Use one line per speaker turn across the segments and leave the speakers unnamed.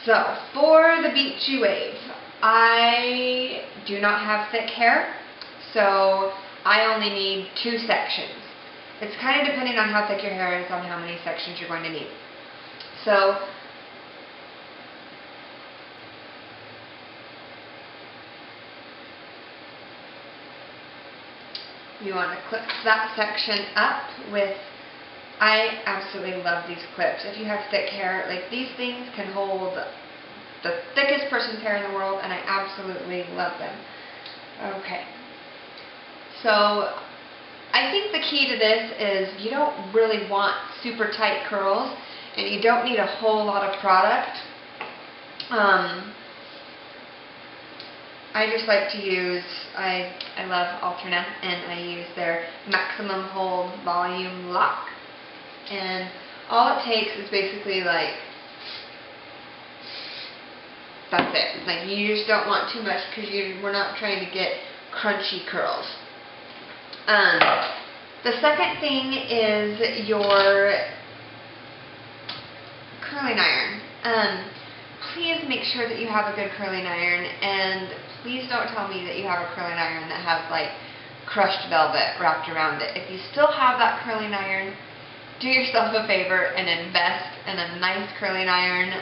So, for the beachy wave, I do not have thick hair, so I only need 2 sections. It's kind of depending on how thick your hair is on how many sections you're going to need. So, you want to clip that section up with, I absolutely love these clips. If you have thick hair, like these things can hold the thickest person's hair in the world, and I absolutely love them. Okay. So, I think the key to this is you don't really want super tight curls, and you don't need a whole lot of product. I just like to use, I love Alterna, and I use their Maximum Hold Volume Lock. And all it takes is basically like, that's it. Like, you just don't want too much because we're not trying to get crunchy curls. The second thing is your curling iron. Please make sure that you have a good curling iron, and please don't tell me that you have a curling iron that has like crushed velvet wrapped around it. If you still have that curling iron, do yourself a favor and invest in a nice curling iron.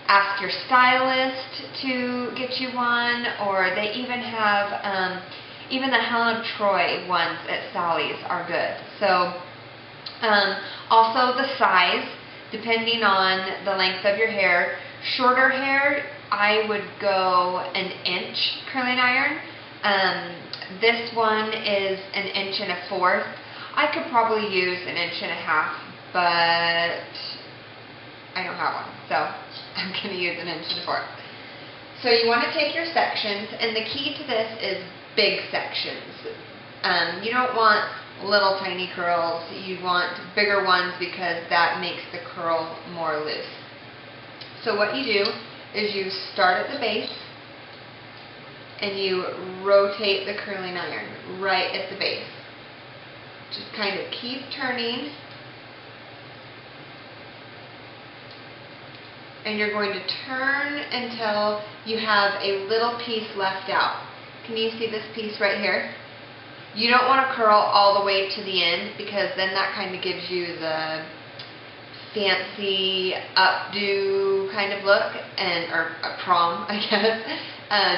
Ask your stylist to get you one, or they even have, even the Helen of Troy ones at Sally's are good. So, also the size, depending on the length of your hair. Shorter hair, I would go 1 inch curling iron. This one is 1 1/4 inches. I could probably use 1.5 inches, but I don't have one, so I'm going to use 1 1/4 inches. So you want to take your sections, and the key to this is big sections. You don't want little tiny curls, you want bigger ones because that makes the curl more loose. So what you do is you start at the base and you rotate the curling iron right at the base. Just kind of keep turning, and you're going to turn until you have a little piece left out. Can you see this piece right here? You don't want to curl all the way to the end, because then that kind of gives you the fancy updo kind of look, or a prom, I guess.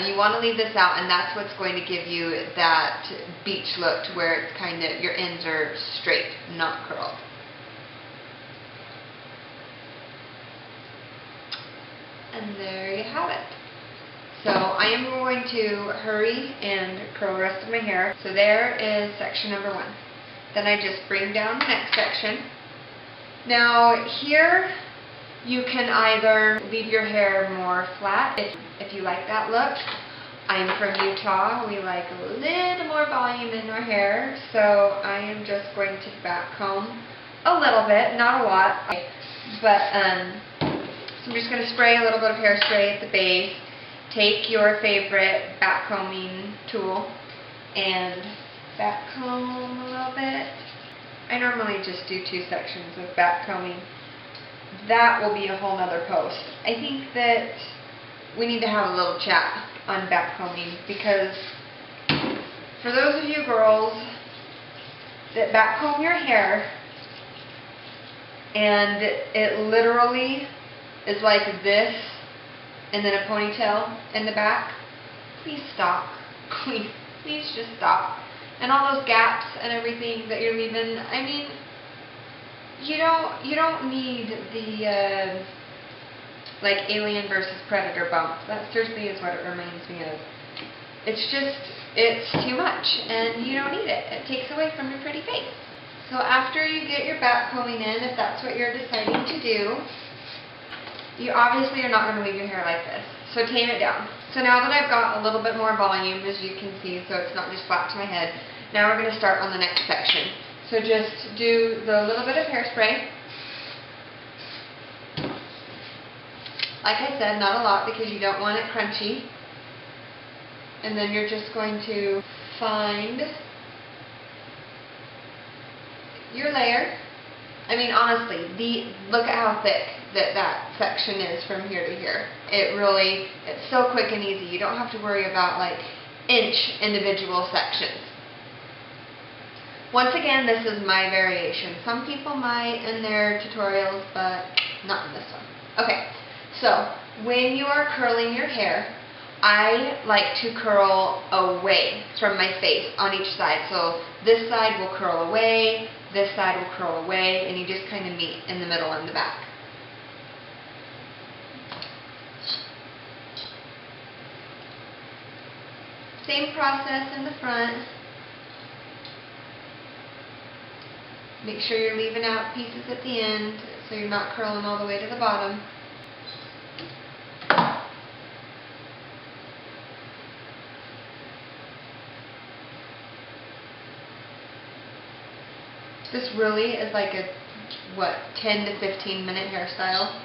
You want to leave this out, and that's what's going to give you that beach look, to where it's kind of, your ends are straight, not curled. And there you have it. So I am going to hurry and curl the rest of my hair. So there is section number 1. Then I just bring down the next section. Now here you can either leave your hair more flat if you like that look. I'm from Utah. We like a little more volume in our hair, so I am just going to back comb a little bit, not a lot. But so I'm just going to spray a little bit of hairspray at the base. Take your favorite back combing tool and back comb a little bit. I normally just do 2 sections of back combing. That will be a whole nother post. I think that we need to have a little chat on back combing, because for those of you girls that back comb your hair and it literally is like this and then a ponytail in the back, please stop. Please just stop. And all those gaps and everything that you're leaving, I mean, you don't need the like Alien versus Predator bump. That seriously is what it reminds me of. It's too much, and you don't need it. It takes away from your pretty face. So after you get your back combing in, if that's what you're deciding to do, you obviously are not going to leave your hair like this. So tame it down. So now that I've got a little bit more volume, as you can see, so it's not just flat to my head, now we're going to start on the next section. So just do the little bit of hairspray. Like I said, not a lot, because you don't want it crunchy. And then you're just going to find your layer. I mean, honestly, look at how thick that section is from here to here. It's so quick and easy. You don't have to worry about like inch individual sections. Once again, this is my variation. Some people might in their tutorials, but not in this one. Okay, so when you are curling your hair, I like to curl away from my face on each side. So this side will curl away, this side will curl away, and you just kind of meet in the middle and the back. Same process in the front. Make sure you're leaving out pieces at the end so you're not curling all the way to the bottom. This really is like a, 10 to 15 minute hairstyle.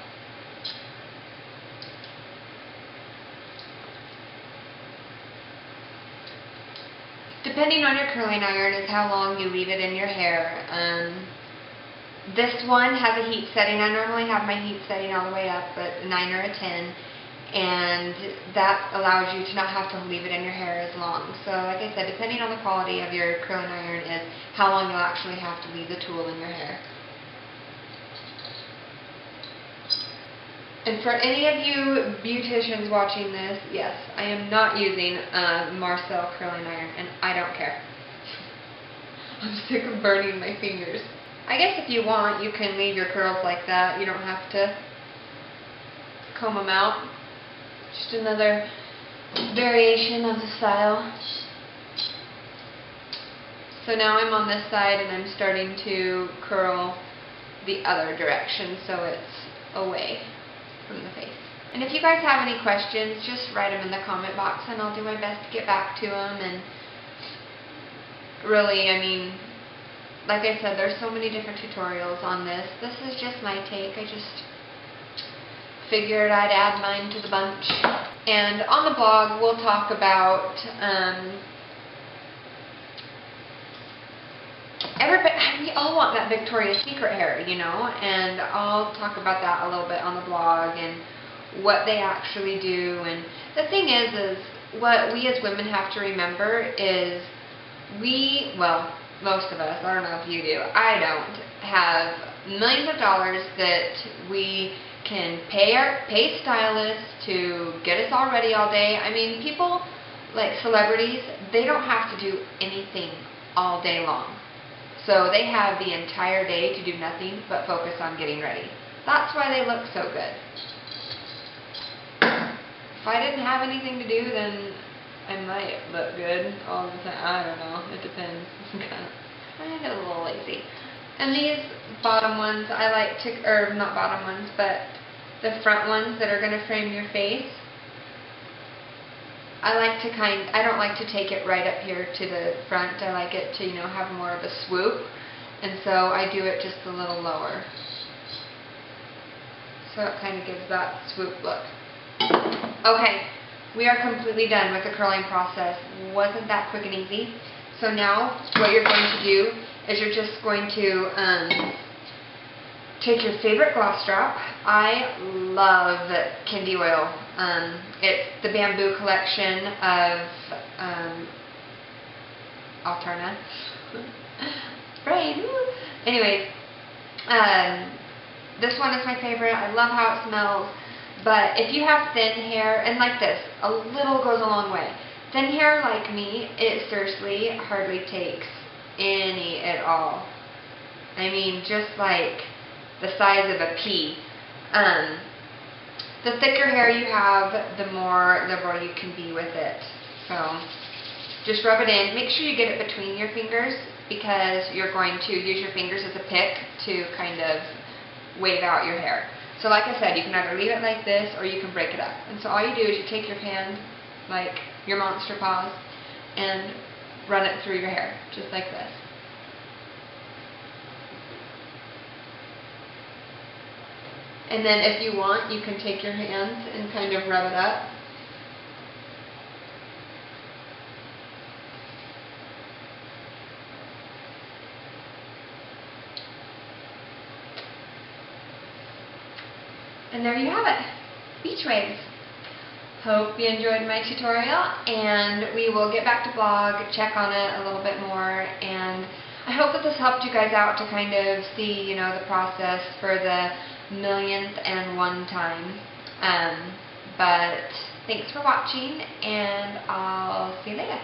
Depending on your curling iron is how long you leave it in your hair. This one has a heat setting. I normally have my heat setting all the way up at a 9 or a 10. And that allows you to not have to leave it in your hair as long. So like I said, depending on the quality of your curling iron is how long you'll actually have to leave the tool in your hair. And for any of you beauticians watching this, yes, I am not using a Marcel curling iron, and I don't care. I'm sick of burning my fingers. I guess if you want, you can leave your curls like that. You don't have to comb them out. Just another variation of the style. So now I'm on this side and I'm starting to curl the other direction so it's away from the face. And if you guys have any questions, just write them in the comment box and I'll do my best to get back to them. And really, I mean, like I said, there's so many different tutorials on this. This is just my take. I just figured I'd add mine to the bunch. And on the blog, we'll talk about we all want that Victoria's Secret hair, you know, and I'll talk about that a little bit on the blog and what they actually do. And the thing is what we as women have to remember is most of us, I don't know if you do, I don't, have millions of dollars that we can pay stylists to get us all ready all day. I mean, people like celebrities, they don't have to do anything all day long. So they have the entire day to do nothing but focus on getting ready. That's why they look so good. If I didn't have anything to do, then I might look good all the time. I don't know. It depends. I'm kind of a little lazy. And these bottom ones, I like to, or not bottom ones, but the front ones that are going to frame your face, I don't like to take it right up here to the front. I like it to, you know, have more of a swoop. And so I do it just a little lower. So it kind of gives that swoop look. Okay, we are completely done with the curling process. Wasn't that quick and easy? So now what you're going to do is you're just going to take your favorite gloss drop. I love Kendi Oil. It's the Bamboo collection of Alterna. Brain. Anyways, this one is my favorite. I love how it smells. But if you have thin hair, and like this, a little goes a long way. Thin hair like me, it seriously hardly takes any at all. I mean, just like the size of a pea. The thicker hair you have, the more liberal you can be with it. So just rub it in. Make sure you get it between your fingers because you're going to use your fingers as a pick to kind of wave out your hair. So like I said, you can either leave it like this or you can break it up. And so all you do is you take your hand, like your monster paws, and run it through your hair, just like this. And then if you want, you can take your hands and kind of rub it up. And there you have it, beach waves. Hope you enjoyed my tutorial, and we will get back to blog, check on it a little bit more, and I hope that this helped you guys out to kind of see, the process for the millionth and one time. But thanks for watching, and I'll see you later.